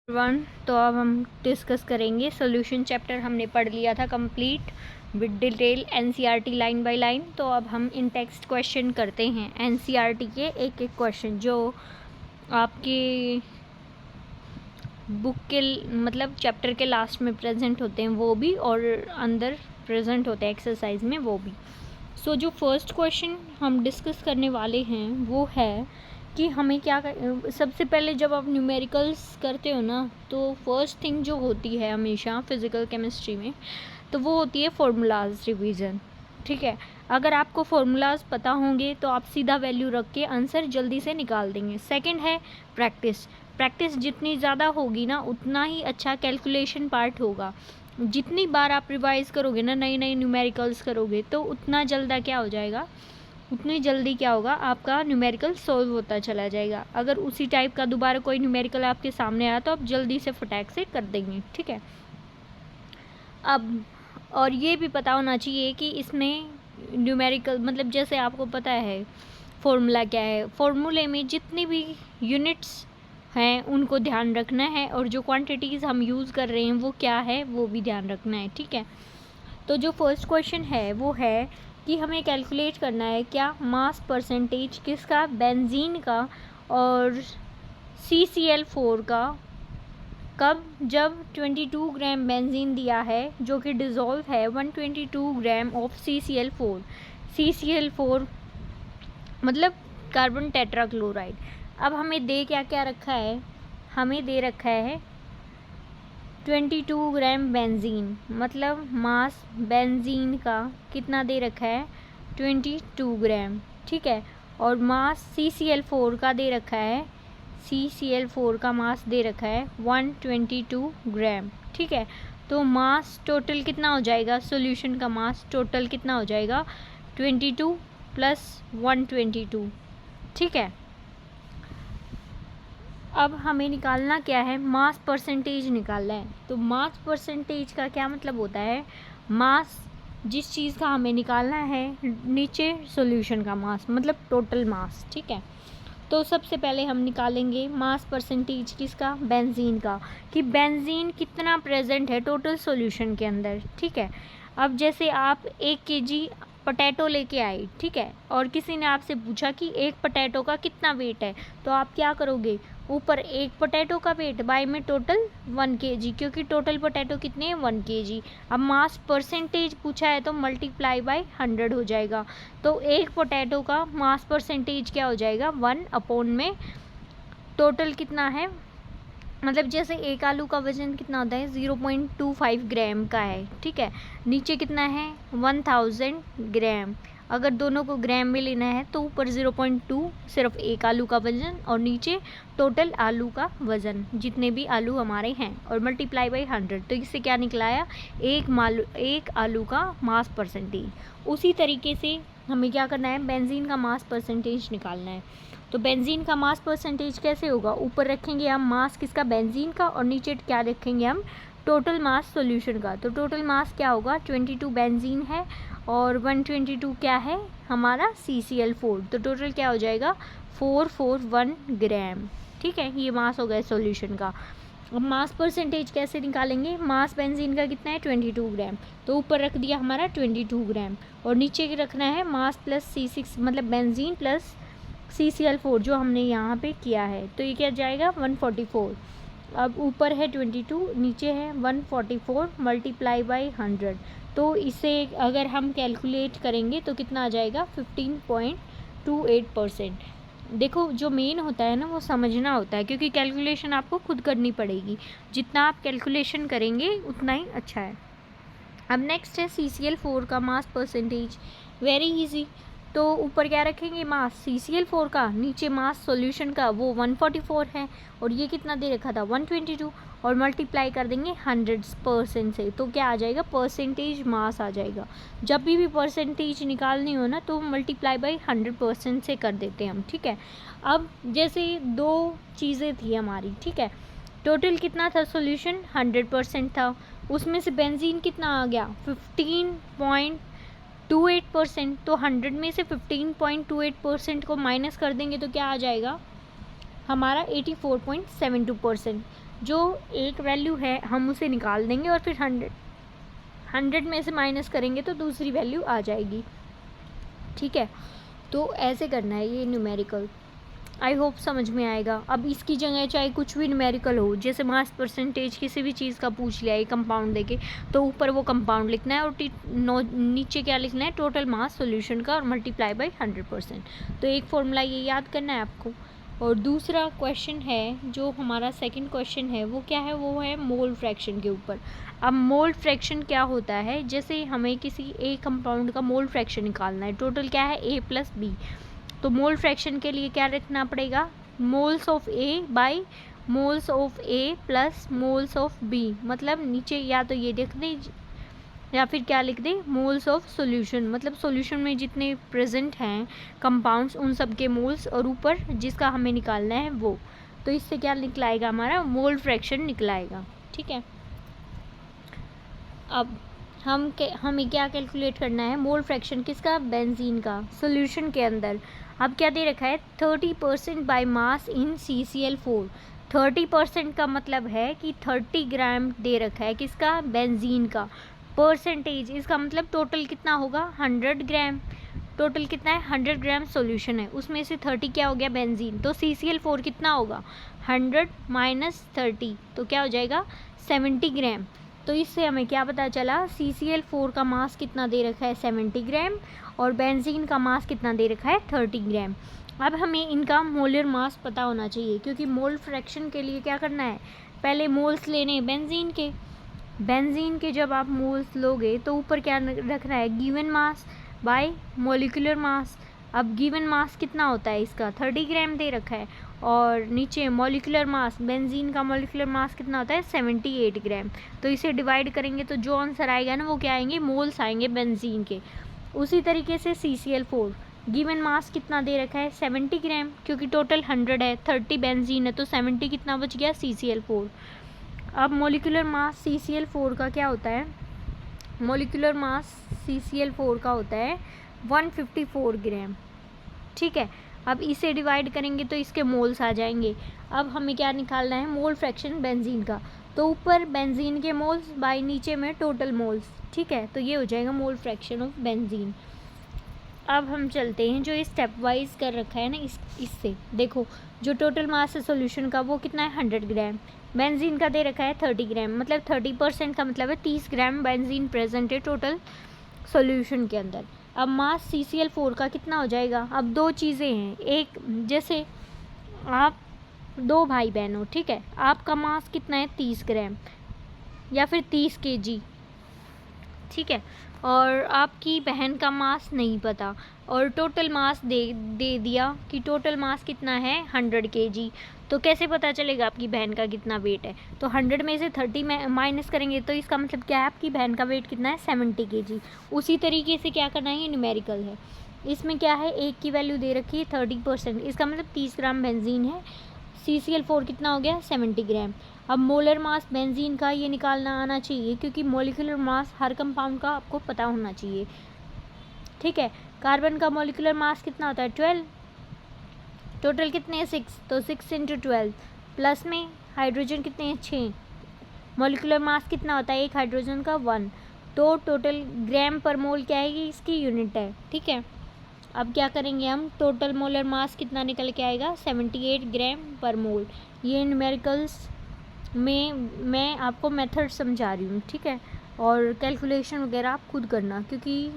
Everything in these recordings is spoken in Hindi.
वन। तो अब हम डिस्कस करेंगे सॉल्यूशन चैप्टर। हमने पढ़ लिया था complete with detail NCERT line by line. तो अब हम इन टेक्स्ट क्वेश्चन करते हैं एनसीईआरटी के एक एक क्वेश्चन जो आपके बुक के मतलब चैप्टर के लास्ट में प्रेजेंट होते हैं वो भी, और अंदर प्रेजेंट होते हैं एक्सरसाइज में वो भी। सो जो फर्स्ट क्वेश्चन हम डिस्कस करने वाले हैं वो है कि हमें क्या सबसे पहले जब आप न्यूमेरिकल्स करते हो ना, तो फर्स्ट थिंग जो होती है हमेशा फिज़िकल केमिस्ट्री में, तो वो होती है फार्मूलाज रिवीजन। ठीक है, अगर आपको फार्मूलाज पता होंगे तो आप सीधा वैल्यू रख के आंसर जल्दी से निकाल देंगे। सेकंड है प्रैक्टिस। प्रैक्टिस जितनी ज़्यादा होगी ना उतना ही अच्छा कैलकुलेशन पार्ट होगा। जितनी बार आप रिवाइज करोगे ना, नई नई न्यूमेरिकल्स करोगे, तो उतना जल्दी क्या हो जाएगा, उतनी जल्दी क्या होगा, आपका न्यूमेरिकल सॉल्व होता चला जाएगा। अगर उसी टाइप का दोबारा कोई न्यूमेरिकल आपके सामने आया तो आप जल्दी से फटाक से कर देंगे। ठीक है, अब और ये भी पता होना चाहिए कि इसमें न्यूमेरिकल मतलब जैसे आपको पता है फॉर्मूला क्या है, फॉर्मूले में जितनी भी यूनिट्स हैं उनको ध्यान रखना है, और जो क्वांटिटीज़ हम यूज़ कर रहे हैं वो क्या है वो भी ध्यान रखना है। ठीक है, तो जो फर्स्ट क्वेश्चन है वो है कि हमें कैलकुलेट करना है क्या मास परसेंटेज किसका, बेंजीन का और CCl4 का, कब, जब 22 ग्राम बेंजीन दिया है जो कि डिज़ोल्व है 122 ग्राम ऑफ CCl4। CCl4 मतलब कार्बन टेट्राक्लोराइड। अब हमें दे क्या क्या रखा है, हमें दे रखा है 22 ग्राम बेंजीन, मतलब मास बेंजीन का कितना दे रखा है 22 ग्राम। ठीक है, और मास CCl4 का दे रखा है, CCl4 का मास दे रखा है 122 ग्राम। ठीक है, तो मास टोटल कितना हो जाएगा, सॉल्यूशन का मास टोटल कितना हो जाएगा 22 प्लस 122। ठीक है, अब हमें निकालना क्या है, मास परसेंटेज निकालना है। तो मास परसेंटेज का क्या मतलब होता है, मास जिस चीज़ का हमें निकालना है, नीचे सॉल्यूशन का मास मतलब टोटल मास। ठीक है, तो सबसे पहले हम निकालेंगे मास परसेंटेज किसका, बेंजीन का, कि बेंजीन कितना प्रेजेंट है टोटल सॉल्यूशन के अंदर। ठीक है, अब जैसे आप 1 kg पोटैटो लेके आए, ठीक है, और किसी ने आपसे पूछा कि एक पोटैटो का कितना वेट है, तो आप क्या करोगे, ऊपर एक पोटैटो का वेट बाय में टोटल 1 kg, क्योंकि टोटल पोटैटो कितने हैं 1 kg। अब मास परसेंटेज पूछा है तो मल्टीप्लाई बाय 100 हो जाएगा, तो एक पोटैटो का मास परसेंटेज क्या हो जाएगा 1 में टोटल कितना है, मतलब जैसे एक आलू का वज़न कितना होता है 0.25 ग्राम का है। ठीक है, नीचे कितना है 1000 ग्राम। अगर दोनों को ग्राम में लेना है तो ऊपर 0.2 सिर्फ एक आलू का वज़न, और नीचे टोटल आलू का वज़न जितने भी आलू हमारे हैं, और मल्टीप्लाई बाई 100। तो इससे क्या निकलाया, एक आलू का मास परसेंटेज। उसी तरीके से हमें क्या करना है, बेंजीन का मास परसेंटेज निकालना है। तो बेंजीन का मास परसेंटेज कैसे होगा, ऊपर रखेंगे हम मास किसका, बेंजीन का, और नीचे क्या रखेंगे हम, टोटल मास सॉल्यूशन का। तो टोटल मास क्या होगा, 22 बेंजीन है और 122 क्या है हमारा CCl4, तो टोटल क्या हो जाएगा 441 ग्राम। ठीक है, ये मास हो गया सॉल्यूशन का। अब मास परसेंटेज कैसे निकालेंगे, मास बेंजीन का कितना है 22 ग्राम, तो ऊपर रख दिया हमारा 22 ग्राम, और नीचे रखना है मास प्लस C6 मतलब बेंजीन प्लस CCl4 जो हमने यहाँ पे किया है, तो ये क्या जाएगा 144। अब ऊपर है 22, नीचे है 144 मल्टीप्लाई बाई 100, तो इसे अगर हम कैलकुलेट करेंगे तो कितना आ जाएगा 15.28%। देखो जो मेन होता है ना वो समझना होता है, क्योंकि कैलकुलेशन आपको खुद करनी पड़ेगी, जितना आप कैलकुलेशन करेंगे उतना ही अच्छा है। अब नेक्स्ट है CCl4 का मास परसेंटेज, वेरी इजी। तो ऊपर क्या रखेंगे मास CCl4 का, नीचे मास सॉल्यूशन का वो 144 है, और ये कितना दे रखा था 122, और मल्टीप्लाई कर देंगे 100% से, तो क्या आ जाएगा परसेंटेज मास आ जाएगा। जब भी परसेंटेज निकालनी हो ना तो मल्टीप्लाई बाई 100% से कर देते हैं हम। ठीक है, अब जैसे दो चीज़ें थी हमारी, ठीक है, टोटल कितना था सॉल्यूशन 100% था, उसमें से बेंजीन कितना आ गया 15.28%, तो 100 में से 15.28% को माइनस कर देंगे तो क्या आ जाएगा हमारा 84.72%। जो एक वैल्यू है हम उसे निकाल देंगे और फिर 100 में से माइनस करेंगे तो दूसरी वैल्यू आ जाएगी। ठीक है, तो ऐसे करना है ये न्यूमेरिकल। आई होप समझ में आएगा। अब इसकी जगह चाहे कुछ भी न्यूमेरिकल हो, जैसे मास परसेंटेज किसी भी चीज़ का पूछ लिया है कंपाउंड देके, तो ऊपर वो कंपाउंड लिखना है और नीचे क्या लिखना है, टोटल मास सॉल्यूशन का और मल्टीप्लाई बाय 100%। तो एक फॉर्मूला ये याद करना है आपको। और दूसरा क्वेश्चन है जो हमारा सेकंड क्वेश्चन है वो क्या है, वो है मोल फ्रैक्शन के ऊपर। अब मोल फ्रैक्शन क्या होता है, जैसे हमें किसी एक कंपाउंड का मोल फ्रैक्शन निकालना है, टोटल क्या है A + B, तो मोल फ्रैक्शन के लिए क्या रखना पड़ेगा, moles of A by moles of A plus moles of B, मतलब नीचे या तो ये लिख दें या फिर क्या लिख दें, मोल्स ऑफ सॉल्यूशन, मतलब सॉल्यूशन में जितने प्रेजेंट हैं कंपाउंड्स उन सब के मोल्स, और ऊपर जिसका हमें निकालना है वो। तो इससे क्या निकलाएगा, हमारा मोल फ्रैक्शन निकलाएगा। ठीक है, अब हमें क्या कैलकुलेट करना है, मोल फ्रैक्शन किसका, बेंजीन का, सॉल्यूशन के अंदर। अब क्या दे रखा है, 30% बाय मास इन CCl4। 30% का मतलब है कि 30 ग्राम दे रखा है किसका, बेंजीन का। परसेंटेज इसका मतलब टोटल कितना होगा, 100 ग्राम। टोटल कितना है, 100 ग्राम सॉल्यूशन है, उसमें से 30 क्या हो गया, बेंजीन। तो CCl4 कितना होगा, 100 माइनस 30, तो क्या हो जाएगा, 70 ग्राम। तो इससे हमें क्या पता चला, CCl4 का मास कितना दे रखा है, 70 ग्राम, और बेंजीन का मास कितना दे रखा है, 30 ग्राम। अब हमें इनका मोलर मास पता होना चाहिए, क्योंकि मोल फ्रैक्शन के लिए क्या करना है, पहले मोल्स लेने बेंजीन के। बेंजीन के जब आप मोल्स लोगे तो ऊपर क्या रखना है, given mass bye molecular mass. अब गिवन मास कितना होता है इसका, 30 ग्राम दे रखा है, और नीचे मोलिकुलर मास, बेंजीन का मोलिकुलर मास कितना होता है, 78 ग्राम। तो इसे डिवाइड करेंगे तो जो आंसर आएगा ना वो क्या आएंगे, मोल्स आएंगे बेंजीन के। उसी तरीके से CCl4 गिवन मास कितना दे रखा है, 70 ग्राम, क्योंकि टोटल 100 है, 30 बेंजीन है, तो 70 कितना बच गया, CCl4। अब मोलिकुलर मास CCl4 का क्या होता है, मोलिकुलर मास CCl4 का होता है 154 ग्राम। ठीक है, अब इसे डिवाइड करेंगे तो इसके मोल्स आ जाएंगे। अब हमें क्या निकालना है, मोल फ्रैक्शन बेंजीन का। तो ऊपर बेंजीन के मोल्स बाय नीचे में टोटल मोल्स। ठीक है, तो ये हो जाएगा मोल फ्रैक्शन ऑफ बेंजीन। अब हम चलते हैं जो स्टेप वाइज कर रखा है ना, इससे देखो, जो टोटल मास है सॉल्यूशन का वो कितना है, 100 ग्राम। बेंजीन का दे रखा है 30 ग्राम, मतलब 30% का मतलब है 30 ग्राम बेंजीन प्रेजेंट है टोटल सॉल्यूशन के अंदर। अब मास CCl4 का कितना हो जाएगा, अब दो चीज़ें हैं, एक जैसे आप 2 भाई बहन हो, ठीक है, आपका मास कितना है, 30 ग्राम या फिर 30 kg। ठीक है, और आपकी बहन का मास नहीं पता, और टोटल मास दे दिया कि टोटल मास कितना है, 100 kg। तो कैसे पता चलेगा आपकी बहन का कितना वेट है, तो 100 में से 30 में माइनस करेंगे तो इसका मतलब क्या है, आपकी बहन का वेट कितना है, 70 kg। उसी तरीके से क्या करना है, ये न्यूमेरिकल है, इसमें क्या है, एक की वैल्यू दे रखी है 30%, इसका मतलब 30 ग्राम बेंजीन है, CCl4 कितना हो गया, 70 ग्राम। अब मोलर मास बेंजीन का ये निकालना आना चाहिए, क्योंकि मोलिकुलर मास हर कंपाउंड का आपको पता होना चाहिए। ठीक है, कार्बन का मोलिकुलर मास कितना होता है, 12, टोटल कितने हैं, 6, तो 6 × 12, प्लस में हाइड्रोजन कितने हैं, 6, मोलिकुलर मास कितना होता है एक हाइड्रोजन का, 1, तो टोटल ग्राम पर मोल क्या है, ये इसकी यूनिट है। ठीक है, अब क्या करेंगे हम, टोटल मोलर मास कितना निकल के आएगा, 78 ग्राम पर मोल। ये न्यूमेरिकल्स में मैं आपको मेथड समझा रही हूँ। ठीक है, और कैलकुलेशन वगैरह आप खुद करना, क्योंकि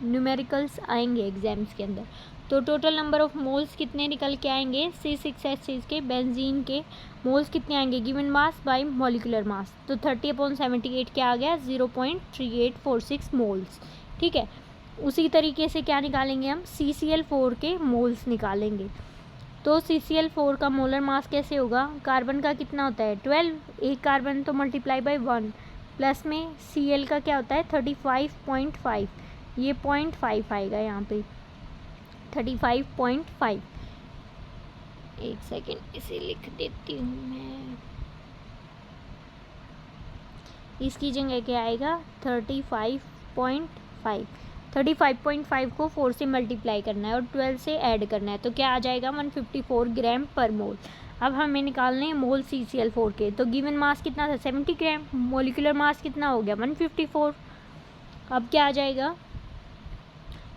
न्यूमेरिकल्स आएंगे एग्जाम्स के अंदर। तो टोटल नंबर ऑफ मोल्स कितने निकल के आएंगे, C6H6 के बेंजीन के मोल्स कितने आएंगे, given mass bye molecular mass, तो 30/78 क्या आ गया, 0.3846 मोल्स। ठीक है, उसी तरीके से क्या निकालेंगे हम, CCl4 के मोल्स निकालेंगे। तो CCl4 का मोलर मास कैसे होगा, कार्बन का कितना होता है, 12, एक कार्बन तो मल्टीप्लाई बाय 1, प्लस में Cl का क्या होता है, 35.5, ये 0.5 आएगा यहाँ पे, 35.5। एक सेकेंड इसे लिख देती हूँ मैं, इसकी जगह क्या आएगा, 35.5, 35.5 को 4 से मल्टीप्लाई करना है और 12 से ऐड करना है, तो क्या आ जाएगा 154 ग्राम पर मोल। अब हमें निकालने हैं मोल CCl4 के। तो गिवन मास कितना था 70 ग्राम, मोलिकुलर मास कितना हो गया 154। अब क्या आ जाएगा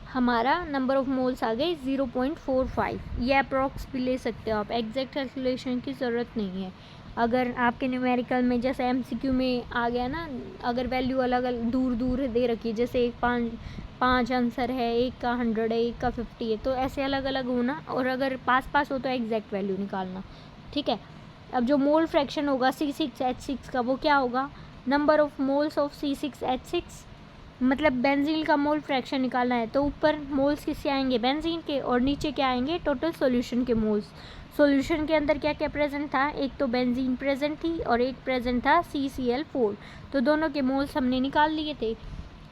हमारा नंबर ऑफ मोल्स आ गए 0.45। ये अप्रॉक्स भी ले सकते हो आप, एग्जैक्ट कैलकुलेशन की ज़रूरत नहीं है। अगर आपके न्यूमेरिकल में जैसे MCQ में आ गया ना, अगर वैल्यू अलग अलग दूर दूर दे रखी है, जैसे एक पाँच आंसर है, एक का 100 है, एक का 50 है, तो ऐसे अलग अलग होना, और अगर पास हो तो एग्जैक्ट वैल्यू निकालना। ठीक है। अब जो मोल फ्रैक्शन होगा C6H6 का, वो क्या होगा number of moles of C6H6, मतलब बेंजीन का मोल फ्रैक्शन निकालना है। तो ऊपर मोल्स किससे आएंगे बेंजीन के, और नीचे क्या आएंगे टोटल सॉल्यूशन के मोल्स। सॉल्यूशन के अंदर क्या क्या प्रेजेंट था, एक तो बेंजीन प्रेजेंट थी और एक प्रेजेंट था CCl4, तो दोनों के मोल्स हमने निकाल लिए थे।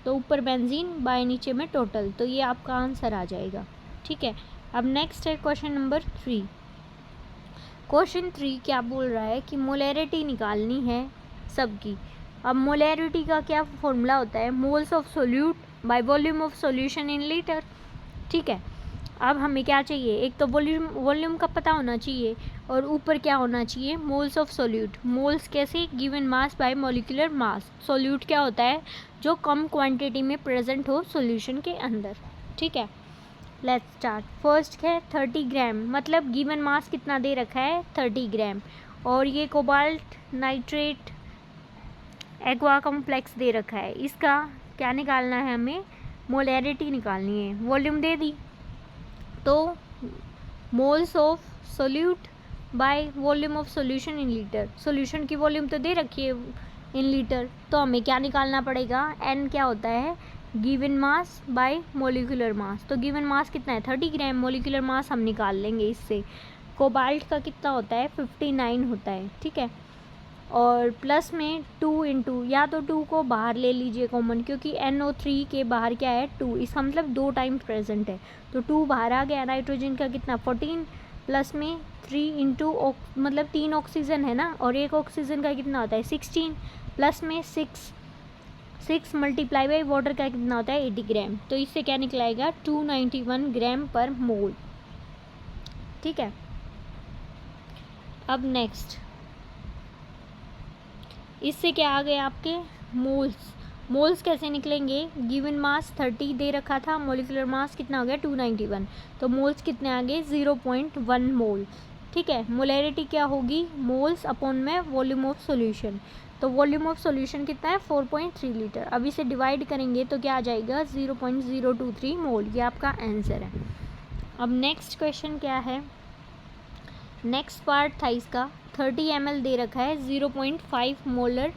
तो ऊपर बेंजीन बाय नीचे में टोटल, तो ये आपका आंसर आ जाएगा। ठीक है। अब नेक्स्ट है क्वेश्चन नंबर 3। क्वेश्चन 3 क्या बोल रहा है कि मोलैरिटी निकालनी है सबकी। अब मोलैरिटी का क्या फॉर्मूला होता है, moles of solute by volume of solution in litre. ठीक है। अब हमें क्या चाहिए, एक तो वॉल्यूम का पता होना चाहिए, और ऊपर क्या होना चाहिए मोल्स ऑफ सोल्यूट। मोल्स कैसे, given mass bye molecular mass. Solute क्या होता है, जो कम क्वांटिटी में प्रेजेंट हो सॉल्यूशन के अंदर। ठीक है। Let's start. फर्स्ट है 30 ग्राम, मतलब गिवन मास कितना दे रखा है 30 ग्राम, और ये कोबाल्ट नाइट्रेट एक्वा कॉम्प्लेक्स दे रखा है। इसका क्या निकालना है, हमें मोलैरिटी निकालनी है। वॉल्यूम दे दी, तो moles of solute by volume of solution in litre. Solution की वॉल्यूम तो दे रखी है इन लीटर, तो हमें क्या निकालना पड़ेगा, N क्या होता है given mass bye molecular mass. तो गिवन मास कितना है 30 ग्राम, मोलिकुलर मास हम निकाल लेंगे इससे। कोबाल्ट का कितना होता है 59 होता है। ठीक है। और प्लस में 2 इंटू, या तो 2 को बाहर ले लीजिए कॉमन, क्योंकि NO3 के बाहर क्या है 2, इसका मतलब 2 टाइम्स प्रेजेंट है, तो 2 बाहर आ गया। नाइट्रोजन का कितना 14, प्लस में 3 इंटू मतलब 3 ऑक्सीजन है ना, और एक ऑक्सीजन का कितना होता है 16, प्लस में 6 मल्टीप्लाई बाई वाटर का कितना होता है 80 ग्राम। तो इससे क्या निकलाएगा 291 ग्राम पर मोल। ठीक है। अब नेक्स्ट, इससे क्या आ गए आपके मोल्स कैसे निकलेंगे, गिवन मास 30 दे रखा था, मोलिकुलर मास कितना हो गया 291, तो मोल्स कितने आ गए 0.1 मोल। ठीक है। मोलैरिटी क्या होगी मोल्स अपॉन में वॉल्यूम ऑफ सॉल्यूशन, तो वॉल्यूम ऑफ सॉल्यूशन कितना है 4.3 लीटर। अब इसे डिवाइड करेंगे तो क्या आ जाएगा 0.023 मोल, ये आपका आंसर है। अब नेक्स्ट क्वेश्चन क्या है, नेक्स्ट पार्ट था इसका, 30 ml दे रखा है, 0.5 molar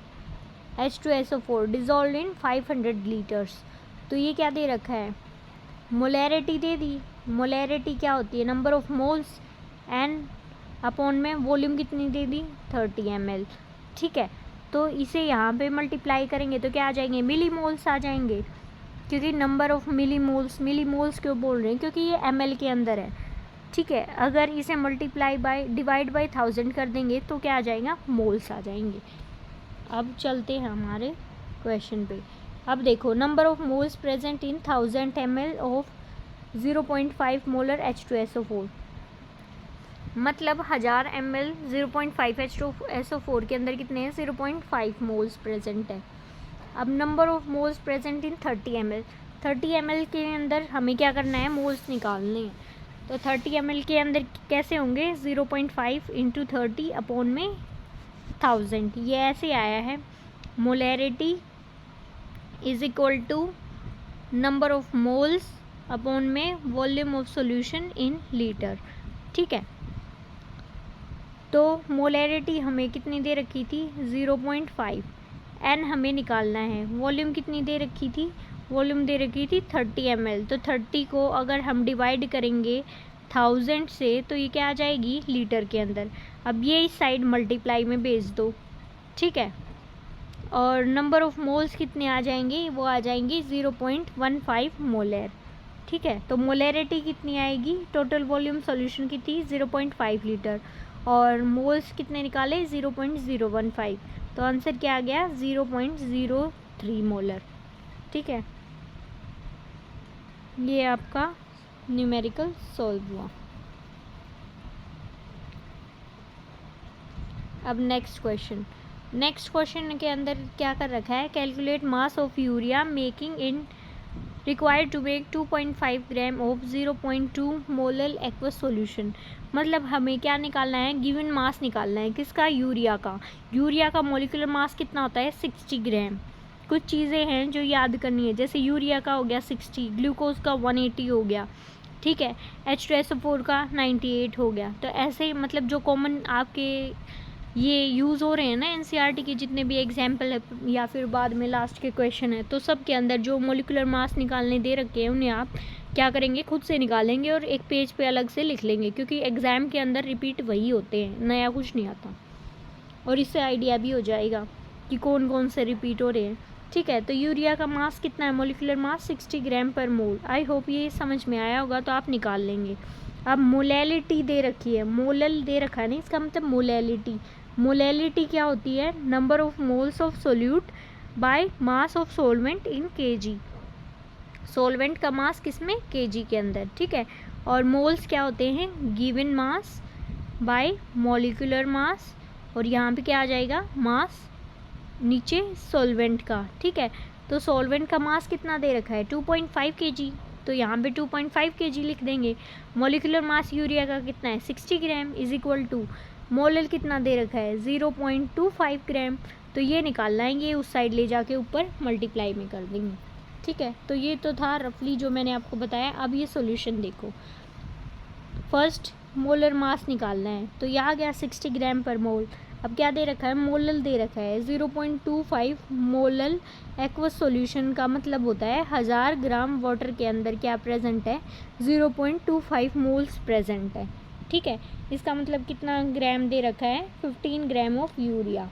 H2SO4 dissolve in 500 litres. तो ये क्या दे रखा है, मोलैरिटी दे दी। मोलैरिटी क्या होती है number of moles, n upon में वॉल्यूम कितनी दे दी 30 ml। ठीक है। तो इसे यहाँ पे मल्टीप्लाई करेंगे तो क्या आ जाएंगे मिली मोल्स आ जाएंगे, क्योंकि नंबर ऑफ मिली मोल्स क्यों बोल रहे हैं, क्योंकि ये ml के अंदर है। ठीक है। अगर इसे मल्टीप्लाई बाय डिवाइड बाय 1000 कर देंगे तो क्या आ जाएगा मोल्स आ जाएंगे। अब चलते हैं हमारे क्वेश्चन पे। अब देखो number of moles present in 1000 ml of 0.5 molar H2SO4, मतलब 1000 ml 0.5 H2SO4 के अंदर कितने हैं 0.5 मोल्स प्रेजेंट है। अब number of moles present in 30 ml, 30 ml के अंदर हमें क्या करना है मोल्स निकालने हैं। तो 30 ml के अंदर कैसे होंगे 0.5 इंटू 30 अपॉन में 1000, ये ऐसे आया है। Molarity is equal to number of moles upon में volume of solution in litre. ठीक है। तो मोलैरिटी हमें कितनी दे रखी थी 0.5, एन हमें निकालना है। वॉल्यूम कितनी दे रखी थी, वॉल्यूम दे रखी थी 30 ml, तो 30 को अगर हम डिवाइड करेंगे 1000 से तो ये क्या आ जाएगी लीटर के अंदर। अब ये इस साइड मल्टीप्लाई में भेज दो। ठीक है। और नंबर ऑफ मोल्स कितने आ जाएंगे, वो आ जाएंगे 0.15 मोलर। ठीक है। तो मोलैरिटी कितनी आएगी, टोटल वॉल्यूम सॉल्यूशन की थी 0.5 लीटर, और मोल्स कितने निकाले 0.015, तो आंसर क्या आ गया 0.03 मोलर। ठीक है। ये आपका न्यूमेरिकल सॉल्व हुआ। अब नेक्स्ट क्वेश्चन के अंदर क्या कर रखा है, calculate mass of urea making in required to make 2.5 gram of 0.2 molal aqueous solution. मतलब हमें क्या निकालना है, गिवन मास निकालना है किसका, यूरिया का मॉलिक्यूलर मास कितना होता है 60 ग्राम। कुछ चीज़ें हैं जो याद करनी है, जैसे यूरिया का हो गया 60, ग्लूकोज का 180 हो गया, ठीक है, H2SO4 का 98 हो गया। तो ऐसे ही मतलब जो कॉमन आपके ये यूज़ हो रहे हैं ना एनसीईआरटी के जितने भी एग्जाम्पल है या फिर बाद में लास्ट के क्वेश्चन है, तो सब के अंदर जो मोलिकुलर मास निकालने दे रखे हैं उन्हें आप क्या करेंगे, खुद से निकालेंगे और एक पेज पे अलग से लिख लेंगे, क्योंकि एग्ज़ाम के अंदर रिपीट वही होते हैं, नया कुछ नहीं आता। और इससे आइडिया भी हो जाएगा कि कौन कौन से रिपीट हो रहे हैं, ठीक है। तो यूरिया का मास कितना है, मोलिकुलर मास 60 ग्राम पर मोल। आई होप ये समझ में आया होगा, तो आप निकाल लेंगे। अब मोलैलिटी दे रखी है, मोलल दे रखा है नहीं, इसका मतलब मोलैलिटी क्या होती है, number of moles of solute by mass of solvent in KG. Solvent का मास किसमें, केजी के अंदर, ठीक है। और मोल्स क्या होते हैं, given mass bye molecular mass, और यहाँ पे क्या आ जाएगा, मास नीचे सोलवेंट का, ठीक है। तो सोलवेंट का मास कितना दे रखा है 2.5 kg, तो यहाँ पे 2.5 kg लिख देंगे। मॉलिक्यूलर मास यूरिया का कितना है 60 gram is equal to molal कितना दे रखा है 0.25 ग्राम। तो ये निकालना है, ये उस साइड ले जाके ऊपर मल्टीप्लाई में कर देंगे, ठीक है। तो ये तो था रफली जो मैंने आपको बताया। अब ये सॉल्यूशन देखो, फर्स्ट मोलर मास निकालना है, तो ये आ गया 60 ग्राम पर मोल। अब क्या दे रखा है, मोलल दे रखा है 0.25 मोलल एक्वस सॉल्यूशन का मतलब होता है 1000 ग्राम वाटर के अंदर क्या प्रेजेंट है, 0.25 मोल्स प्रेजेंट है, ठीक है। इसका मतलब कितना ग्राम दे रखा है, 15 ग्राम ऑफ यूरिया।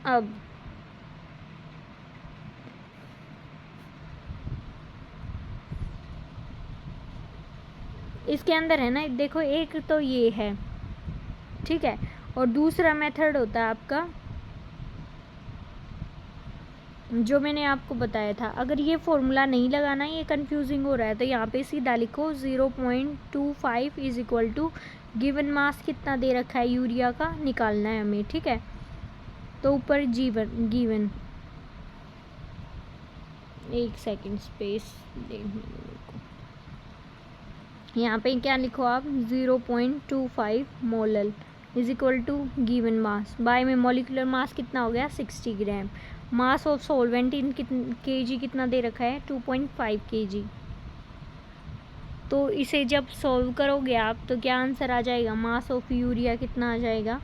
अब इसके अंदर है ना, देखो एक तो ये है, ठीक है, और दूसरा मेथड होता है आपका जो मैंने आपको बताया था। अगर ये फॉर्मूला नहीं लगाना, ये कंफ्यूजिंग हो रहा है, तो यहाँ पे सीधा लिखो 0.25 is equal to given mass कितना दे रखा है यूरिया का, निकालना है हमें, ठीक है। तो ऊपर गिवन, एक सेकंड स्पेस देखने को, यहाँ पे क्या लिखो आप 0.25 molal is equal to given mass by में मॉलिक्यूलर मास कितना हो गया 60 gram. Mass of solvent in KG कितना दे रखा है 2.5 kg। तो इसे जब सॉल्व करोगे आप तो क्या आंसर आ जाएगा, मास ऑफ यूरिया कितना आ जाएगा,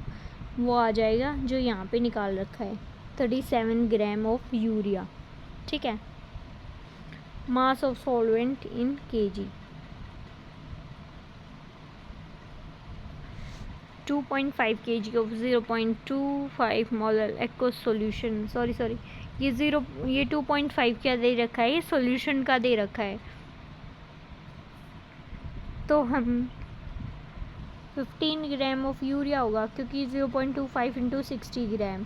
वो आ जाएगा जो यहाँ पे निकाल रखा है 37 ग्राम ऑफ यूरिया, ठीक है। मास of solvent in KG 2.5 kg of 0.25 molar aqueous solution, sorry ये 2.5 क्या दे रखा है, ये सॉल्यूशन का दे रखा है। तो हम 15 ग्राम ऑफ यूरिया होगा, क्योंकि 0.25 इंटू 60 ग्राम,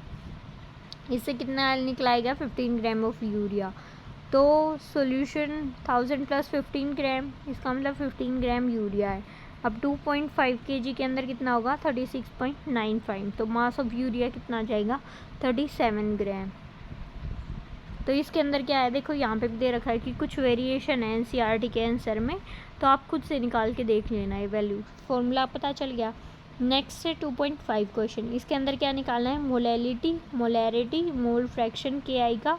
इससे कितना निकलाएगा 15 ग्राम ऑफ यूरिया। तो सॉल्यूशन 1000 प्लस 15 ग्राम, इसका मतलब 15 ग्राम यूरिया है। अब 2.5 kg के अंदर कितना होगा 36.95, तो मास ऑफ यूरिया कितना आ जाएगा 37 ग्राम। तो इसके अंदर क्या है, देखो यहाँ पे भी दे रखा है कि कुछ वेरिएशन है एनसीईआरटी के आंसर में, तो आप खुद से निकाल के देख लेना, ये वैल्यू फॉर्मूला पता चल गया। नेक्स्ट है 2.5 क्वेश्चन, इसके अंदर क्या निकालना है, मोलैरिटी, मोल फ्रैक्शन KI का,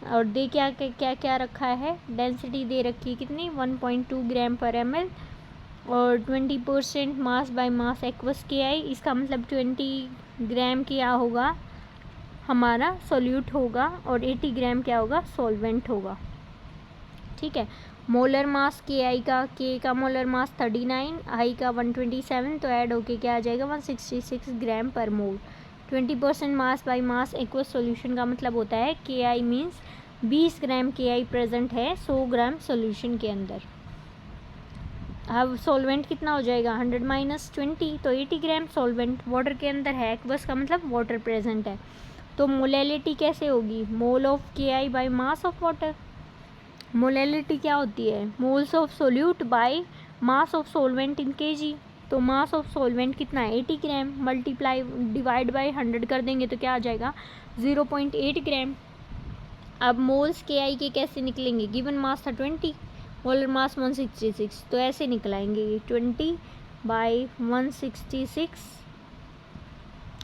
और दे क्या क्या क्या रखा है, डेंसिटी दे रखी है कितनी 1.2 ग्राम पर ml, और 20% mass by mass aqueous KI, इसका मतलब 20 ग्राम क्या होगा हमारा सोल्यूट होगा, और 80 ग्राम क्या होगा सॉल्वेंट होगा, ठीक है। मोलर मास KI का, K का मोलर मास 39, I का 127, तो ऐड होके क्या आ जाएगा 166 ग्राम पर मोल। 20% mass by mass aqueous solution का मतलब होता है KI मीन्स 20 ग्राम KI प्रेजेंट है 100 ग्राम सॉल्यूशन के अंदर। अब सॉल्वेंट कितना हो जाएगा 100 माइनस 20, तो 80 ग्राम सॉल्वेंट वाटर के अंदर है, एक्वस का मतलब वाटर प्रेजेंट है, तो तो मोलैलिटी कैसे होगी, mole of KI by mass of water. Molality क्या होती है, moles of solute by mass of solvent in kg। तो मास ऑफ सोलवेंट कितना है 80 ग्राम, मल्टीप्लाई डिवाइड बाय 100 कर देंगे तो क्या आ जाएगा 0.8 ग्राम। अब मोल्स KI के कैसे निकलेंगे, गिवन मास था 20, मोलर मास 166, तो ऐसे निकलाएंगे 20 बाई 166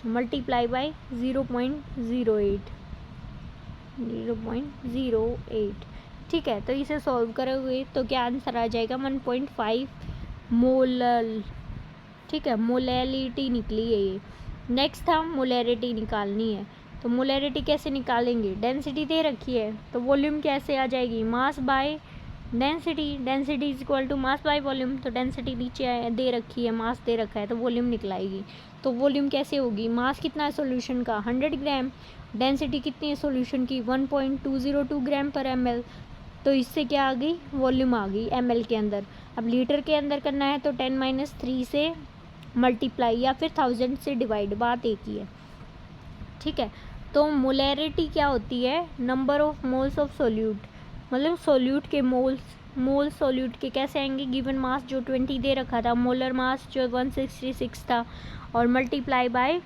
मल्टीप्लाई बाई 0.08 ठीक है। तो इसे सॉल्व करोगे तो क्या आंसर आ जाएगा 1.5 मोलर। ठीक है, मोलैलिटी निकली है ये। नेक्स्ट था मोलैरिटी निकालनी है, तो मोलैरिटी कैसे निकालेंगे, डेंसिटी दे रखी है तो वॉल्यूम कैसे आ जाएगी, mass by density, density is equal to mass by volume. तो डेंसिटी नीचे दे रखी है, मास दे रखा है तो वॉल्यूम निकलाएगी। तो वॉल्यूम कैसे होगी, मास कितना है सॉल्यूशन का 100 ग्राम, डेंसिटी कितनी है सॉल्यूशन की 1.202 ग्राम पर ml। तो इससे क्या आ गई, वॉल्यूम आ गई ml के अंदर। अब लीटर के अंदर करना है तो 10-3 से मल्टीप्लाई या फिर 1000 से डिवाइड, बात एक ही है। ठीक है, तो मोलैरिटी क्या होती है, number of moles of solute, मतलब सोल्यूट के मोल्स सोल्यूट के कैसे आएंगे, गिवन मास जो 20 दे रखा था, मोलर मास जो 166 था, और मल्टीप्लाई बाय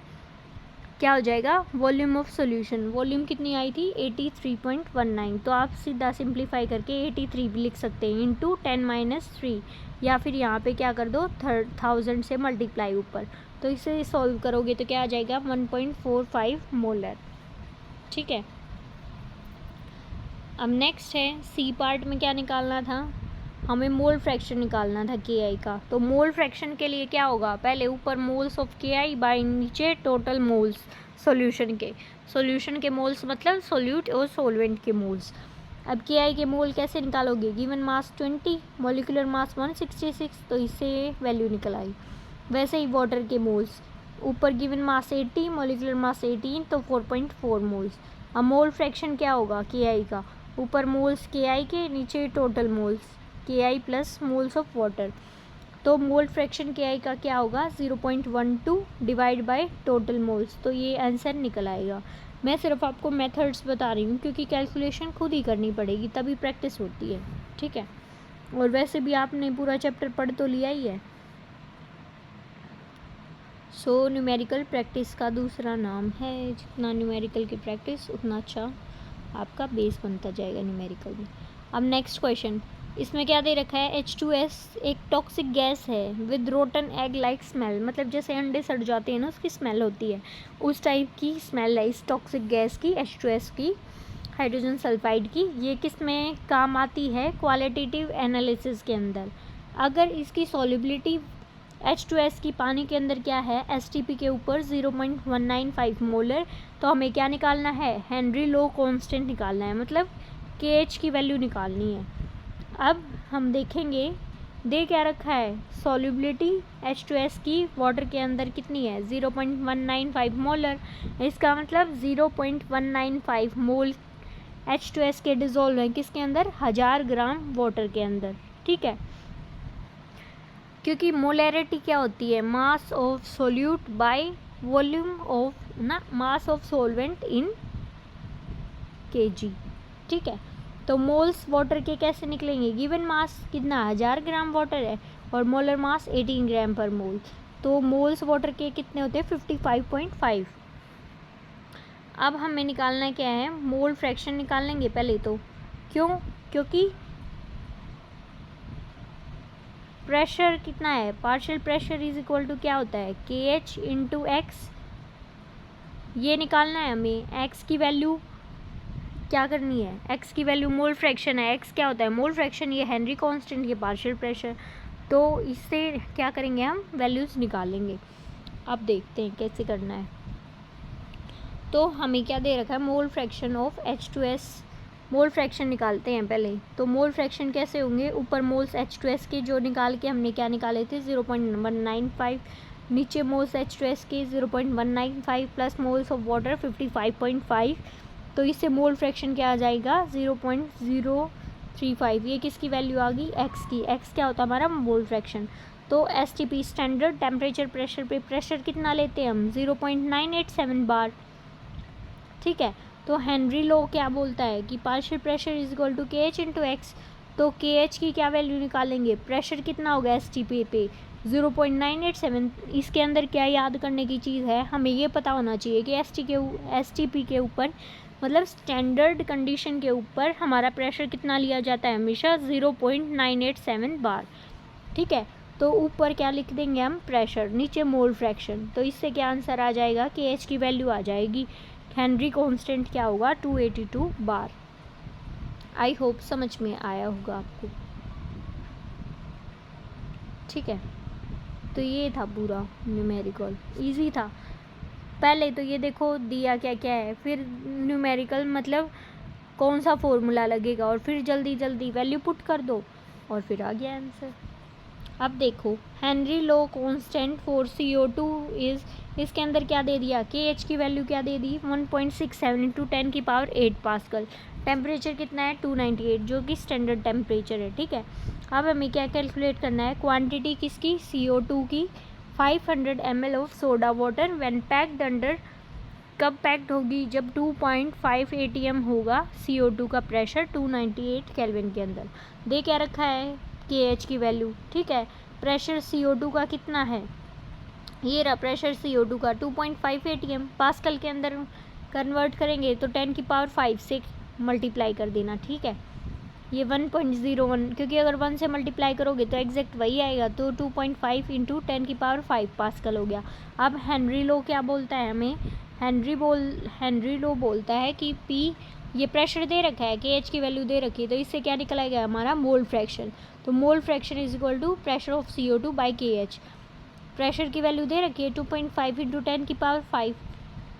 क्या हो जाएगा वॉल्यूम ऑफ सॉल्यूशन। वॉल्यूम कितनी आई थी 83.19। तो आप सीधा सिंप्लीफाई करके 83 भी लिख सकते हैं इंटू 10-3, या फिर यहाँ पे क्या कर दो 1000 से मल्टीप्लाई ऊपर। तो इसे सॉल्व करोगे तो क्या आ जाएगा 1.45 मोलर। ठीक है, अब नेक्स्ट है सी पार्ट में क्या निकालना था, हमें मोल फ्रैक्शन निकालना था KI का। तो मोल फ्रैक्शन के लिए क्या होगा, पहले ऊपर मोल्स ऑफ KI बाय नीचे टोटल मोल्स सॉल्यूशन के मोल्स मतलब सोल्यूट और सोलवेंट के मोल्स। अब KI के मोल कैसे निकालोगे, गिवन मास 20, मॉलिक्यूलर मास 166, तो इससे वैल्यू निकल आई। वैसे ही वाटर के मोल्स, ऊपर गिवन मास 80, मॉलिक्यूलर मास 18, तो 4.4 मोल्स। अब मोल फ्रैक्शन क्या होगा KI का, ऊपर मोल्स KI के, नीचे total moles KI plus moles of water. तो मोल फ्रैक्शन KI का क्या होगा 0.12 डिवाइड बाय टोटल मोल्स। तो ये आंसर निकल आएगा। मैं सिर्फ आपको मेथड्स बता रही हूँ क्योंकि कैलकुलेशन खुद ही करनी पड़ेगी, तभी प्रैक्टिस होती है। ठीक है, और वैसे भी आपने पूरा चैप्टर पढ़ तो लिया ही है। सो न्यूमेरिकल प्रैक्टिस का दूसरा नाम है, जितना न्यूमेरिकल की प्रैक्टिस उतना अच्छा आपका बेस बनता जाएगा न्यूमेरिकल में। अब नेक्स्ट क्वेश्चन, इसमें क्या दे रखा है H2S एक टॉक्सिक गैस है with rotten egg like smell, मतलब जैसे अंडे सड़ जाते हैं ना उसकी स्मेल होती है, उस टाइप की स्मेल है इस टॉक्सिक गैस की H2S की, हाइड्रोजन सल्फाइड की। ये किस में काम आती है, क्वालिटेटिव एनालिसिस के अंदर। अगर इसकी सॉल्युबिलिटी H2S की पानी के अंदर क्या है STP के ऊपर 0.195 मोलर, तो हमें क्या निकालना है, हेनरी लो कांस्टेंट निकालना है, मतलब KH की वैल्यू निकालनी है। अब हम देखेंगे दे क्या रखा है, सॉल्युबिलिटी H2S की वाटर के अंदर कितनी है 0.195 मोलर, इसका मतलब 0.195 मोल H2S के डिज़ोल्व हैं किसके अंदर, 1000 ग्राम वाटर के अंदर। ठीक है, क्योंकि मोलैरिटी क्या होती है, mass of solute by volume of mass of solvent in kg। ठीक है, तो मोल्स वाटर के कैसे निकलेंगे, गिवन मास कितना 1000 ग्राम वाटर है और मोलर मास 18 ग्राम पर मोल, तो मोल्स वाटर के कितने होते हैं 55.5। अब हमें निकालना क्या है, मोल फ्रैक्शन निकाल लेंगे पहले तो, क्यों, क्योंकि प्रेशर कितना है, partial pressure is equal to क्या होता है KH इंटू एक्स, ये निकालना है हमें। एक्स की वैल्यू क्या करनी है, एक्स की वैल्यू मोल फ्रैक्शन है, एक्स क्या होता है मोल फ्रैक्शन, ये हेनरी कांस्टेंट, ये पार्शियल प्रेशर, तो इससे क्या करेंगे हम वैल्यूज़ निकालेंगे। अब देखते हैं कैसे करना है। तो हमें क्या दे रखा है, mole fraction of H2S, mole fraction निकालते हैं पहले। तो मोल फ्रैक्शन कैसे होंगे, ऊपर मोल्स H2S के जो निकाल के हमने क्या निकाले थे 0.195, नीचे मोल्स H2S के 0.195 प्लस मोल्स ऑफ वाटर 55.5, तो इससे मोल फ्रैक्शन क्या आ जाएगा 0.035। ये किसकी वैल्यू आ गई, एक्स की। एक्स क्या होता है हमारा मोल फ्रैक्शन। तो STP स्टैंडर्ड टेम्परेचर प्रेशर पे प्रेशर कितना लेते हैं हम 0.987 बार, ठीक है। तो हेनरी लॉ क्या बोलता है कि partial pressure is equal to K H into X. तो के एच की क्या वैल्यू निकालेंगे, प्रेशर कितना होगा एस टी पी पे 0.987। इसके अंदर क्या याद करने की चीज़ है, हमें ये पता होना चाहिए कि एस टी पी के ऊपर मतलब स्टैंडर्ड कंडीशन के ऊपर हमारा प्रेशर कितना लिया जाता है, हमेशा 0.987 बार। ठीक है। तो ऊपर क्या लिख देंगे हम, प्रेशर, नीचे मोल फ्रैक्शन। तो इससे क्या आंसर आ जाएगा, कि एच की वैल्यू आ जाएगी, हेनरी कांस्टेंट क्या होगा 282 बार। आई होप समझ में आया होगा आपको। ठीक है। तो ये था पूरा न्यूमेरिकल, इजी था। पहले तो ये देखो दिया क्या क्या है, फिर न्यूमेरिकल मतलब कौन सा फॉर्मूला लगेगा, और फिर जल्दी जल्दी वैल्यू पुट कर दो और फिर आ गया आंसर। अब देखो Henry law constant for CO2 is, इसके अंदर क्या दे दिया, के एच की वैल्यू क्या दे दी 1.67 इंटू 10⁸ पास्कल। टेम्परेचर कितना है 298, जो कि स्टैंडर्ड टेम्परेचर है। ठीक है। अब हमें क्या कैलकुलेट करना है, क्वांटिटी किसकी, CO2 की, 500 ml of soda water when packed under, कब पैक्ड होगी, जब 2.5 atm होगा CO2 का प्रेशर 298 केल्विन के अंदर। दे क्या रखा है, के एच की वैल्यू। ठीक है। प्रेशर CO2 का कितना है, ये रहा प्रेशर CO2 का 2.5 atm, पास्कल के अंदर कन्वर्ट करेंगे तो 10⁵ से मल्टीप्लाई कर देना। ठीक है। ये 1.01, क्योंकि अगर 1 से मल्टीप्लाई करोगे तो एग्जैक्ट वही आएगा, तो 2.5 इंटू 10⁵ पास्कल हो गया। अब हेनरी लॉ क्या बोलता है हमें, हेनरी लॉ बोलता है कि P, ये प्रेशर दे रखा है, के एच की वैल्यू दे रखी है, तो इससे क्या निकल आएगा हमारा मोल फ्रैक्शन। तो mole fraction is equal to pressure of CO2 by K H. Pressure की वैल्यू दे रखी है 2.5 इंटू 10⁵।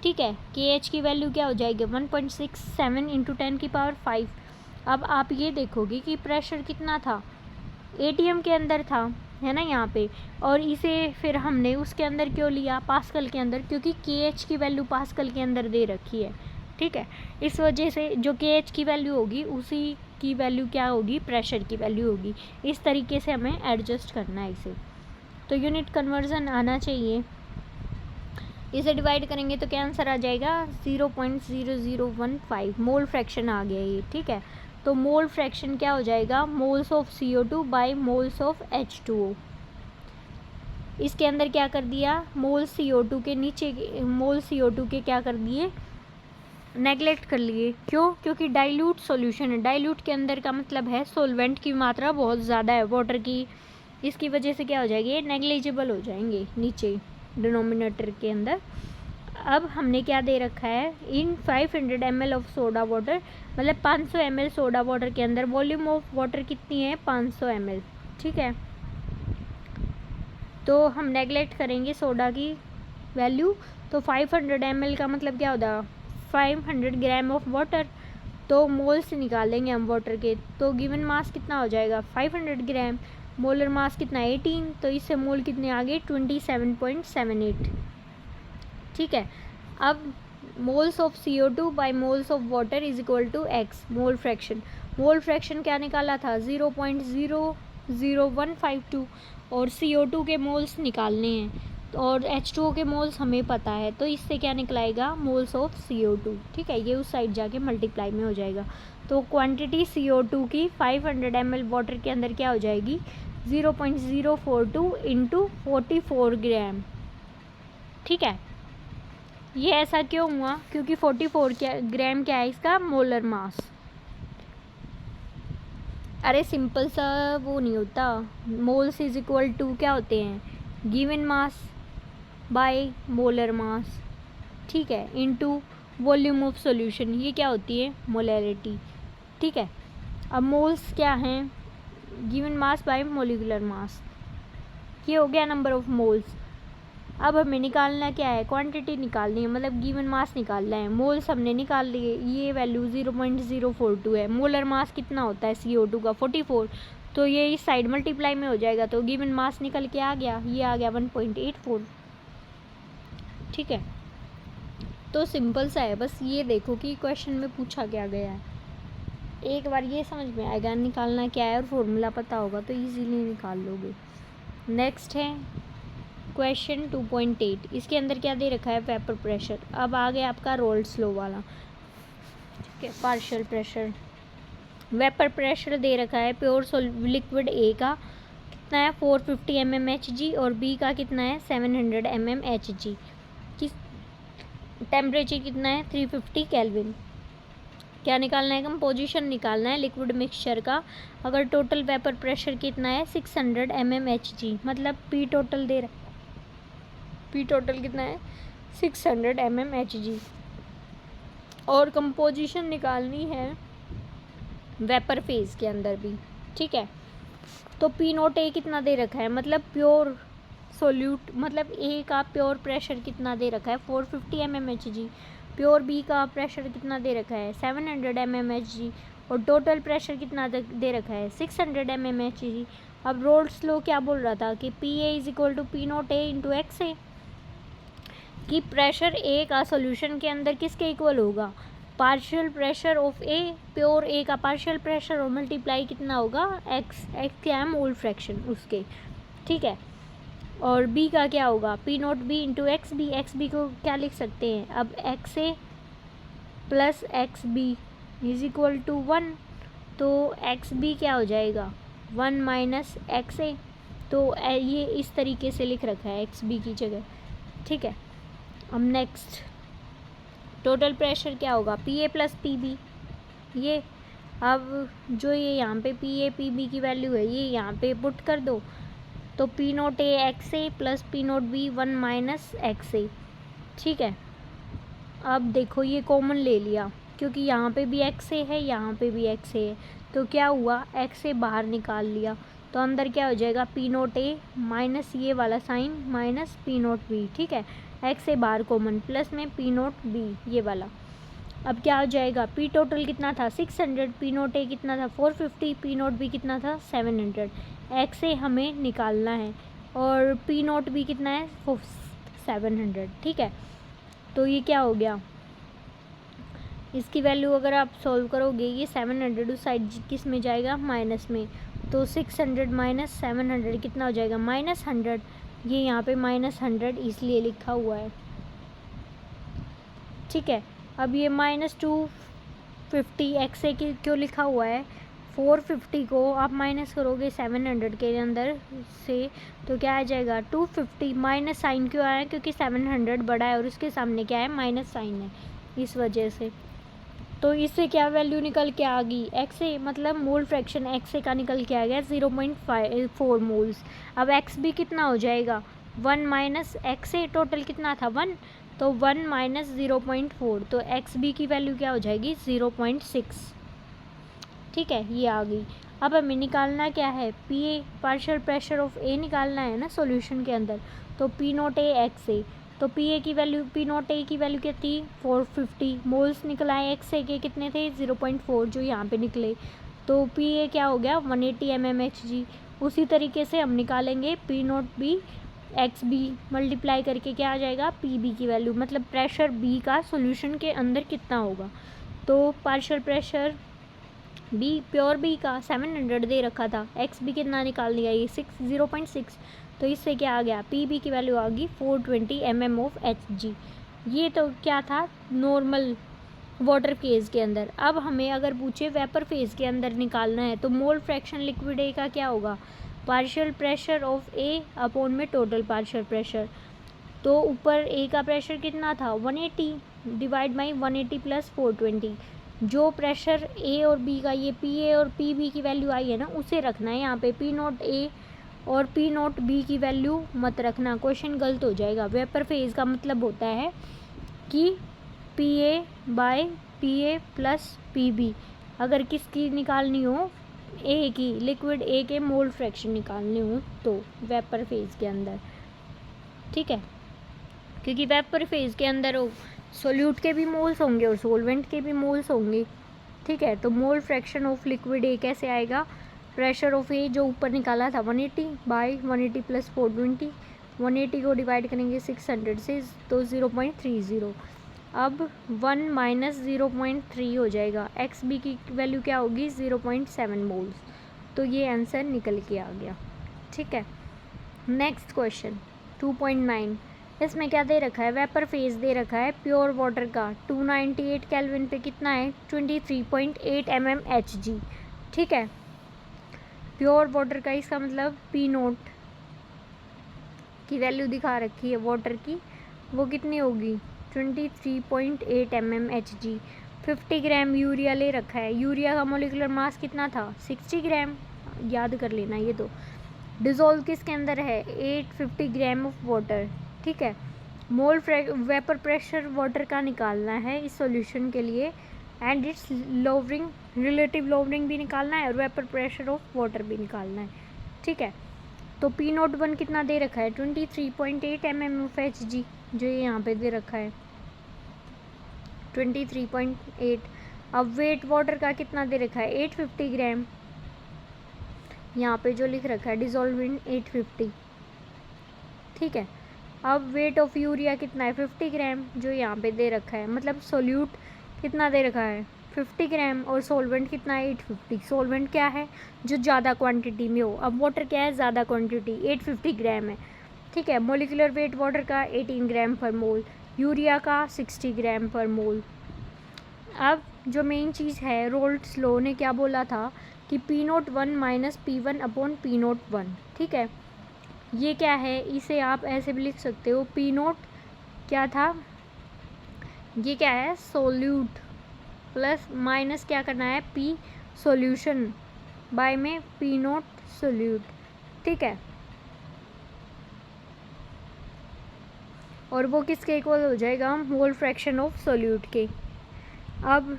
ठीक है। के एच की वैल्यू क्या हो जाएगी 1.67 इंटू 10⁵। अब आप ये देखोगे कि प्रेशर कितना था, ATM के अंदर था, है ना यहाँ पे, और इसे फिर हमने उसके अंदर क्यों लिया, पास्कल के अंदर, क्योंकि के एच की वैल्यू पास्कल के अंदर दे रखी है। ठीक है। इस वजह से जो के एच की वैल्यू होगी उसी की वैल्यू क्या होगी, प्रेशर की वैल्यू होगी। इस तरीके से हमें एडजस्ट करना है इसे। तो यूनिट कन्वर्जन आना चाहिए। इसे डिवाइड करेंगे तो क्या आंसर आ जाएगा 0.0015 मोल फ्रैक्शन आ गया ये। ठीक है। तो मोल फ्रैक्शन क्या हो जाएगा, moles of CO2 by moles of H2O। इसके अंदर क्या कर दिया, मोल CO2 के नीचे मोल CO2 के क्या कर दिए, नेगलेक्ट कर लिए। क्यों, क्योंकि डाइल्यूट सॉल्यूशन है, डाइल्यूट के अंदर का मतलब है सॉल्वेंट की मात्रा बहुत ज़्यादा है वाटर की, इसकी वजह से क्या हो जाएगी, नेग्लिजिबल हो जाएंगे नीचे डिनोमिनेटर के अंदर। अब हमने क्या दे रखा है, इन 500 ml ऑफ सोडा वाटर, मतलब 500 ml सोडा वाटर के अंदर वॉल्यूम ऑफ वाटर कितनी है 500 ml। ठीक है। तो हम नेगलेक्ट करेंगे सोडा की वैल्यू, तो 500 ml का मतलब क्या होता है 500 ग्राम ऑफ वाटर। तो मोल्स निकालेंगे हम वाटर के, तो गिवन मास कितना हो जाएगा 500 ग्राम, मोलर मास कितना 18, तो इससे मोल कितने आ गए 27.78। ठीक है। अब moles of CO2 by moles of water is equal to X, mole fraction. Mole fraction क्या निकाला था 0.00152, और CO2 के मोल्स निकालने हैं, और H2O के मोल्स हमें पता है, तो इससे क्या निकलाएगा मोल्स ऑफ CO2। ठीक है। ये उस साइड जाके मल्टीप्लाई में हो जाएगा। तो क्वांटिटी CO2 की 500 ml वाटर के अंदर क्या हो जाएगी 0.042 इंटू 44 ग्राम। ठीक है। ये ऐसा क्यों हुआ, क्योंकि 44 ग्राम क्या है इसका मोलर मास। अरे सिंपल सा वो नहीं होता, मोल्स इज इक्वल टू क्या होते हैं, given mass by molar mass. ठीक है। इनटू वॉल्यूम ऑफ सॉल्यूशन, ये क्या होती है मोलैरिटी। ठीक है। अब मोल्स क्या हैं, given mass bye molecular mass, ये हो गया नंबर ऑफ मोल्स। अब हमें निकालना क्या है, क्वांटिटी निकालनी है, मतलब गिवन मास निकालना है। मोल्स हमने निकाल लिए, ये वैल्यू 0.042 है। मोलर मास कितना होता है CO2 का 44, तो ये इस साइड मल्टीप्लाई में हो जाएगा, तो गिवन मास निकल के आ गया, ये आ गया 1.84। ठीक है। तो सिंपल सा है, बस ये देखो कि क्वेश्चन में पूछा क्या गया है, एक बार ये समझ में आएगा निकालना क्या है, और फॉर्मूला पता होगा तो इजीली निकाल लोगे। नेक्स्ट है क्वेश्चन 2.8, इसके अंदर क्या दे रखा है, वेपर प्रेशर। अब आ गया आपका रोल्स लॉ वाला, ठीक है, पार्शियल प्रेशर। वेपर प्रेशर दे रखा है प्योर लिक्विड ए का कितना है 450 mmHg और बी का कितना है 700 mmHg। किस टेम्परेचर कितना है 350 केल्विन। क्या निकालना है, कंपोजिशन निकालना है लिक्विड मिक्सचर का। अगर टोटल वेपर प्रेशर कितना है 600 mmHg, मतलब पी टोटल दे रहा है, पी टोटल कितना है 600 mmHg। और कंपोजिशन निकालनी है वेपर फेज के अंदर भी, ठीक है। तो पी नोट ए कितना दे रखा है, मतलब प्योर सोल्यूट, मतलब ए का प्योर प्रेशर कितना दे रखा है 450 mmHg। प्योर बी का प्रेशर कितना दे रखा है 700 mmHg और टोटल प्रेशर कितना दे रखा है 600 mmHg। अब रोल्स लॉ क्या बोल रहा था कि P A is equal to P nought A into X A, कि प्रेशर ए का सॉल्यूशन के अंदर किसके इक्वल होगा, partial pressure of A, pure A का पार्शियल प्रेशर और मल्टीप्लाई कितना होगा एक्स, एक्स क्या है मोल फ्रैक्शन उसके, ठीक है। और बी का क्या होगा P note B into X B. X B को क्या लिख सकते हैं, अब X A plus X B is equal to 1, तो एक्स बी क्या हो जाएगा 1 माइनस एक्स ए। तो ये इस तरीके से लिख रखा है एक्स बी की जगह, ठीक है। अब नेक्स्ट टोटल प्रेशर क्या होगा P A plus P B. ये अब जो ये यहाँ पे पी ए पी बी की वैल्यू है ये यहाँ पे पुट कर दो, तो P nought A X A plus P note B 1 minus X A, ठीक है। अब देखो ये कॉमन ले लिया क्योंकि यहाँ पे भी एक्स ए है यहाँ पे भी एक्स ए है, तो क्या हुआ एक्स ए बाहर निकाल लिया, तो अंदर क्या हो जाएगा पी नोट ए माइनस ये वाला sign minus P note B, ठीक है। एक्स ए बाहर कॉमन प्लस में पी नोट बी ये वाला। अब क्या हो जाएगा पी टोटल कितना था 600, पी नोट ए कितना था 450, पी नोट बी कितना था 700। एक्स ए हमें निकालना है और पी नोट बी कितना है 700, ठीक है। तो ये क्या हो गया, इसकी वैल्यू अगर आप सॉल्व करोगे ये 700 उस साइड किस में जाएगा माइनस में, तो 600 माइनस 700 कितना हो जाएगा -100। ये यहाँ पे -100 इसलिए लिखा हुआ है, ठीक है। अब ये -250 एक्स ए क्यों लिखा हुआ है, 450 को आप माइनस करोगे 700 के अंदर से तो क्या आ जाएगा 250। माइनस साइन क्यों आया, क्योंकि 700 बड़ा है और उसके सामने क्या है माइनस साइन है, इस वजह से। तो इससे क्या वैल्यू निकल के आ गई एक्स ए, मतलब मोल फ्रैक्शन एक्स ए का निकल के आ गया 0.4 मोल्स। अब एक्स बी कितना हो जाएगा 1 माइनस एक्स ए, टोटल कितना था 1, तो 1 माइनस 0.4, तो एक्स बी की वैल्यू क्या हो जाएगी 0.6, ठीक है। ये आ गई। अब हमें निकालना क्या है P A, partial pressure of A निकालना है ना सॉल्यूशन के अंदर, तो P nought A X A, तो पी ए की वैल्यू पी नोट ए की वैल्यू क्या थी 450, मोल्स निकला है एक्स ए के कितने थे 0.4 जो यहाँ पे निकले, तो पी ए क्या हो गया 180 mmHg। उसी तरीके से हम निकालेंगे P note B X B multiply करके क्या आ जाएगा पी बी की वैल्यू, मतलब प्रेशर बी का सॉल्यूशन के अंदर कितना होगा। तो partial pressure B pure B का 700 दे रखा था, एक्स बी कितना निकाल दिया ये 0.6, तो इससे क्या आ गया पी बी की वैल्यू आ गई 420 mm ऑफ Hg। ये तो क्या था नॉर्मल वाटर फेज़ के अंदर। अब हमें अगर पूछे वेपर फेज़ के अंदर निकालना है तो मोल फ्रैक्शन लिक्विड ए का क्या होगा partial pressure of A upon में टोटल पार्शियल प्रेशर। तो ऊपर ए का प्रेशर कितना था 180 डिवाइड बाई 180 प्लस 420, जो प्रेशर ए और बी का ये पी ए और पी बी की वैल्यू आई है ना उसे रखना है यहाँ पे, पी नोट ए और पी नोट बी की वैल्यू मत रखना, क्वेश्चन गलत हो जाएगा। वेपर फेज़ का मतलब होता है कि P A by P A plus P B, अगर किसकी निकालनी हो ए की लिक्विड ए के मोल फ्रैक्शन निकालने हो तो वेपर फेज़ के अंदर, ठीक है। क्योंकि वेपर फेज़ के अंदर सोल्यूट के भी मोल्स होंगे और सोलवेंट के भी मोल्स होंगे, ठीक है। तो mole fraction of liquid A कैसे आएगा, प्रेशर ऑफ ए जो ऊपर निकाला था 180 बाई 180 प्लस 420, 180 को डिवाइड करेंगे 600 से तो 0.30, अब 1 माइनस 0.3 हो जाएगा, एक्स बी की वैल्यू क्या होगी 0.7 मोल्स, तो ये आंसर निकल के आ गया, ठीक है। Next question 2.9। इसमें क्या दे रखा है, वेपर फेज दे रखा है प्योर वाटर का 298 केल्विन पे कितना है 23.8 mmHg। ठीक है, प्योर वाटर का इसका मतलब पी नोट की वैल्यू दिखा रखी है वाटर की, वो कितनी होगी 23.8 mmHg। 50 ग्राम यूरिया ले रखा है, यूरिया का मोलिकुलर मास कितना था 60 ग्राम, याद कर लेना ये तो। डिज़ोल्व किसके अंदर है 850 ग्राम ऑफ वाटर। ठीक है, मोल वेपर प्रेशर वाटर का निकालना है इस सॉल्यूशन के लिए, and it's lowering relative lowering भी निकालना है और वेपर प्रेशर ऑफ वाटर भी निकालना है। ठीक है, तो पी नोट 1 कितना दे रखा है 23.8 mmHg, जो ये यहाँ पे दे रखा है 23.8। अब वेट वाटर का कितना दे रखा है 850 ग्राम, यहाँ पे जो लिख रखा है डिज़ोल्व इन 850। ठीक है, अब वेट ऑफ यूरिया कितना है 50 ग्राम, जो यहाँ पे दे रखा है, मतलब सोल्यूट कितना दे रखा है 50 ग्राम और सोलवेंट कितना है 850। सोलवेंट क्या है जो ज़्यादा क्वांटिटी में हो, अब वाटर क्या है ज़्यादा क्वांटिटी 850 ग्राम है। ठीक है, मोलिकुलर वेट वाटर का 18 ग्राम पर मोल, यूरिया का 60 ग्राम पर मोल। अब जो मेन चीज़ है, रोल्स लॉ ने क्या बोला था कि P01 minus P1 upon P01। ठीक है, ये क्या है, इसे आप ऐसे भी लिख सकते हो, P0 क्या था, ये क्या है सोल्यूट, प्लस माइनस क्या करना है P सॉल्यूशन बाय में P0 सोल्यूट। ठीक है, और वो किसके इक्वल हो जाएगा मोल फ्रैक्शन ऑफ सोल्यूट के। अब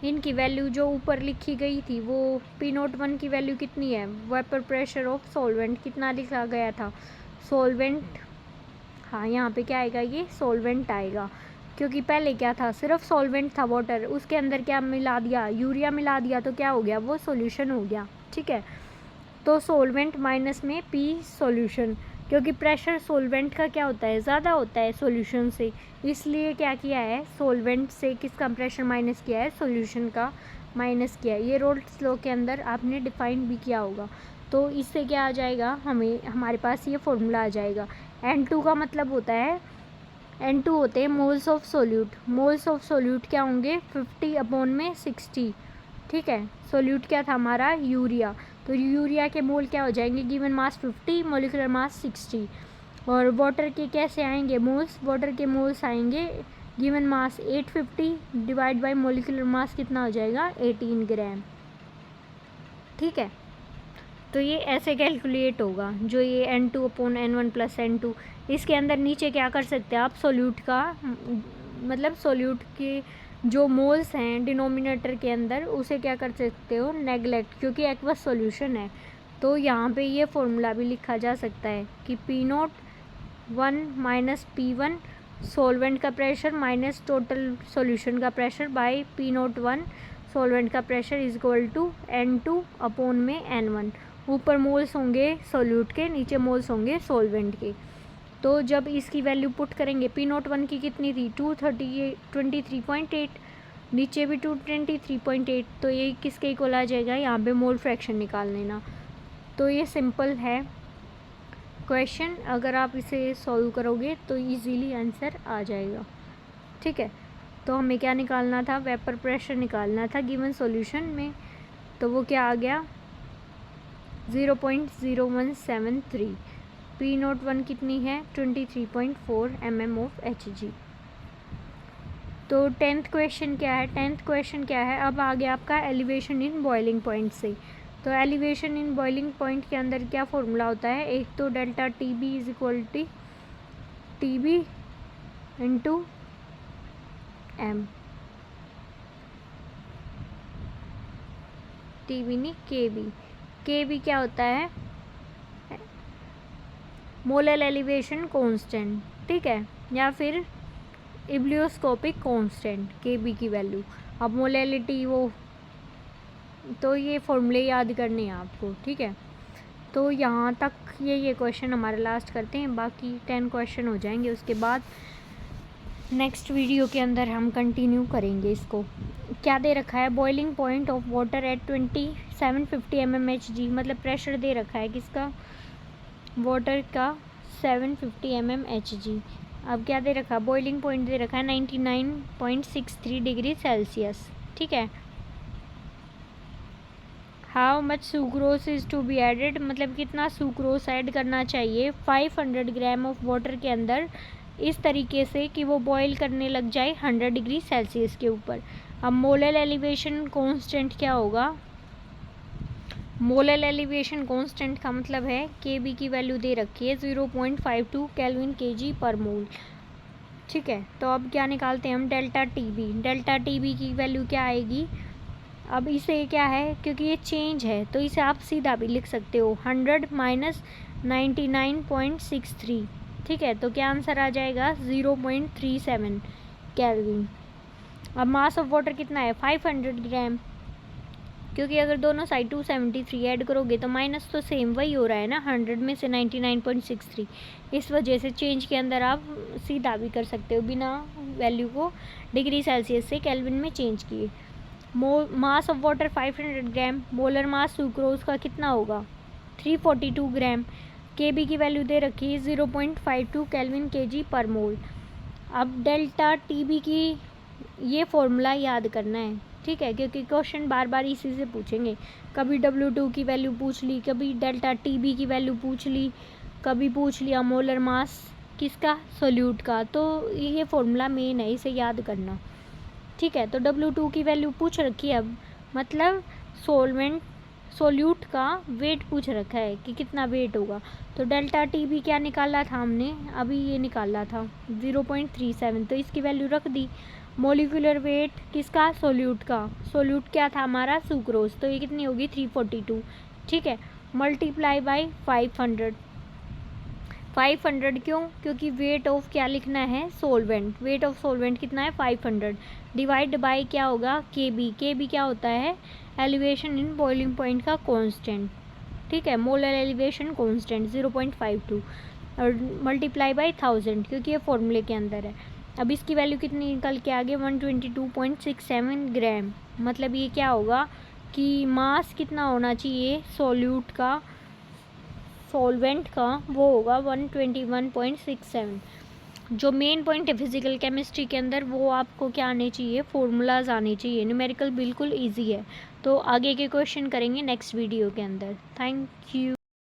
इनकी वैल्यू जो ऊपर लिखी गई थी, वो P01 की वैल्यू कितनी है, वेपर प्रेशर ऑफ सॉल्वेंट कितना लिखा गया था सॉल्वेंट, हाँ यहाँ पे क्या आएगा ये सॉल्वेंट आएगा, क्योंकि पहले क्या था सिर्फ सॉल्वेंट था वाटर, उसके अंदर क्या मिला दिया यूरिया मिला दिया, तो क्या हो गया वो सॉल्यूशन हो गया। ठीक है, तो सॉल्वेंट माइनस में P सॉल्यूशन, क्योंकि प्रेशर सॉल्वेंट का क्या होता है ज़्यादा होता है सॉल्यूशन से, इसलिए क्या किया है सॉल्वेंट से किसका प्रेशर माइनस किया है सॉल्यूशन का माइनस किया है। ये रोल्स लॉ के अंदर आपने डिफाइन भी किया होगा, तो इससे क्या आ जाएगा हमारे पास ये फॉर्मूला आ जाएगा। N2 का मतलब होता है, N2 होते हैं moles of solute, moles of solute क्या होंगे 50 अपॉन में 60। ठीक है, सोल्यूट क्या था हमारा यूरिया, तो यूरिया के मोल क्या हो जाएंगे गिवन मास 50 मोलिकुलर मास 60। और वाटर के कैसे आएंगे मोल्स, वाटर के मोल्स आएंगे given mass 850 divide by molecular mass कितना हो जाएगा 18 ग्राम। ठीक है, तो ये ऐसे कैलकुलेट होगा, जो ये N2 upon N1 plus N2। इसके अंदर नीचे क्या कर सकते हैं आप सोल्यूट का, मतलब सोल्यूट के जो मोल्स हैं डिनोमिनेटर के अंदर उसे क्या कर सकते हो नेगलेक्ट, क्योंकि एक्वस सॉल्यूशन है। तो यहाँ पे ये फॉर्मूला भी लिखा जा सकता है कि P01 माइनस P1 सॉल्वेंट का प्रेशर माइनस टोटल सॉल्यूशन का प्रेशर बाय P01 सॉल्वेंट का pressure is equal to N2 upon में N1। ऊपर मोल्स होंगे सोल्यूट के, नीचे मोल्स होंगे सॉल्वेंट के। तो जब इसकी वैल्यू पुट करेंगे P01 की कितनी थी 23.8, नीचे भी 223.8, तो ये किसके इक्वल आ जाएगा, यहाँ पे मोल फ्रैक्शन निकाल लेना। तो ये सिंपल है क्वेश्चन, अगर आप इसे सॉल्व करोगे तो इजीली आंसर आ जाएगा। ठीक है, तो हमें क्या निकालना था वेपर प्रेशर निकालना था गिवन सॉल्यूशन में, तो वो क्या आ गया 0.0173। P01 कितनी है 23.4 mm ऑफ Hg। तो 10th क्वेश्चन क्या है, 10th क्वेश्चन क्या है, अब आ गया आपका एलिवेशन इन बॉइलिंग पॉइंट से। तो एलिवेशन इन बॉइलिंग पॉइंट के अंदर क्या फॉर्मूला होता है, एक तो delta TB is equal to TB into M, TB नहीं KB क्या होता है मोलर एलिवेशन कांस्टेंट। ठीक है, या फिर इब्लियोस्कोपिक कांस्टेंट KB की वैल्यू। अब मोलैलिटी वो, तो ये फॉर्मूले याद करने हैं आपको। ठीक है, तो यहाँ तक ये क्वेश्चन हमारा लास्ट करते हैं, बाकी 10 क्वेश्चन हो जाएंगे, उसके बाद नेक्स्ट वीडियो के अंदर हम कंटिन्यू करेंगे इसको। क्या दे रखा है boiling point of water at 2750 mmHg, मतलब प्रेशर दे रखा है किसका वाटर का 750 mmHg। अब क्या दे रखा, बॉइलिंग पॉइंट दे रखा है 99.63 डिग्री सेल्सियस। ठीक है। How much sucrose is to be added, मतलब कितना सुक्रोज ऐड करना चाहिए 500 ग्राम ऑफ वाटर के अंदर, इस तरीके से कि वो बॉईल करने लग जाए 100 डिग्री सेल्सियस के ऊपर। अब मोलर एलिवेशन कांस्टेंट क्या होगा, मोलर एलिवेशन कांस्टेंट का मतलब है Kb की वैल्यू दे रखी है 0.52 केल्विन Kg पर मोल। ठीक है। तो अब क्या निकालते हैं हम, डेल्टा Tb। डेल्टा Tb की वैल्यू क्या आएगी, अब इसे क्या है, क्योंकि ये चेंज है तो इसे आप सीधा भी लिख सकते हो 100 माइनस 99.63। ठीक है। तो क्या आंसर आ जाएगा 0.37 केल्विन। अब मास ऑफ वाटर कितना है 500 ग्राम, क्योंकि अगर दोनों साइड 273 ऐड करोगे तो माइनस तो सेम वही हो रहा है ना, 100 में से 99.63। इस वजह से चेंज के अंदर आप सीधा भी कर सकते हो बिना वैल्यू को डिग्री सेल्सियस से केल्विन में चेंज किए। Mass of water 500 gram, molar mass sucrose का कितना होगा 342 ग्राम। Kb की वैल्यू दे रखी है 0.52 केल्विन Kg पर मोल। अब डेल्टा Tb की ये फॉर्मूला याद करना है। ठीक है, क्योंकि क्वेश्चन बार बार इसी से पूछेंगे, कभी W2 की वैल्यू पूछ ली, कभी डेल्टा Tb की वैल्यू पूछ ली, कभी पूछ लिया मोलर मास किसका, सोल्यूट का। तो ये फॉर्मूला मेन है, इसे याद करना। ठीक है। तो W2 की वैल्यू पूछ रखी है, अब मतलब सोल्यूट का वेट पूछ रखा है कि कितना वेट होगा। तो डेल्टा Tb क्या निकाला था हमने, अभी ये निकाला था 0.37, तो इसकी वैल्यू रख दी। मोलिकुलर वेट किसका, सोल्यूट का, सोल्यूट क्या था हमारा सुक्रोज, तो ये कितनी होगी 342। ठीक है। Multiply by 500। 500 क्यों, क्योंकि वेट ऑफ क्या लिखना है, सोलवेंट। वेट ऑफ सोलवेंट कितना है 500, डिवाइड बाय क्या होगा Kb। Kb क्या होता है, एलिवेशन इन बॉइलिंग पॉइंट का कांस्टेंट। ठीक है। मोलर एलिवेशन कांस्टेंट 0.52 और मल्टीप्लाई बाय 1000, क्योंकि ये फॉर्मूले के अंदर है। अब इसकी वैल्यू कितनी निकल के आगे 122.67 ग्राम। मतलब ये क्या होगा कि मास कितना होना चाहिए सोल्यूट का, सॉल्वेंट का, वो होगा 121.67। जो मेन पॉइंट है फिजिकल केमिस्ट्री के अंदर, वो आपको क्या आने चाहिए, फॉर्मूलाज आने चाहिए। न्यूमेरिकल बिल्कुल इजी है। तो आगे के क्वेश्चन करेंगे नेक्स्ट वीडियो के अंदर। Thank you.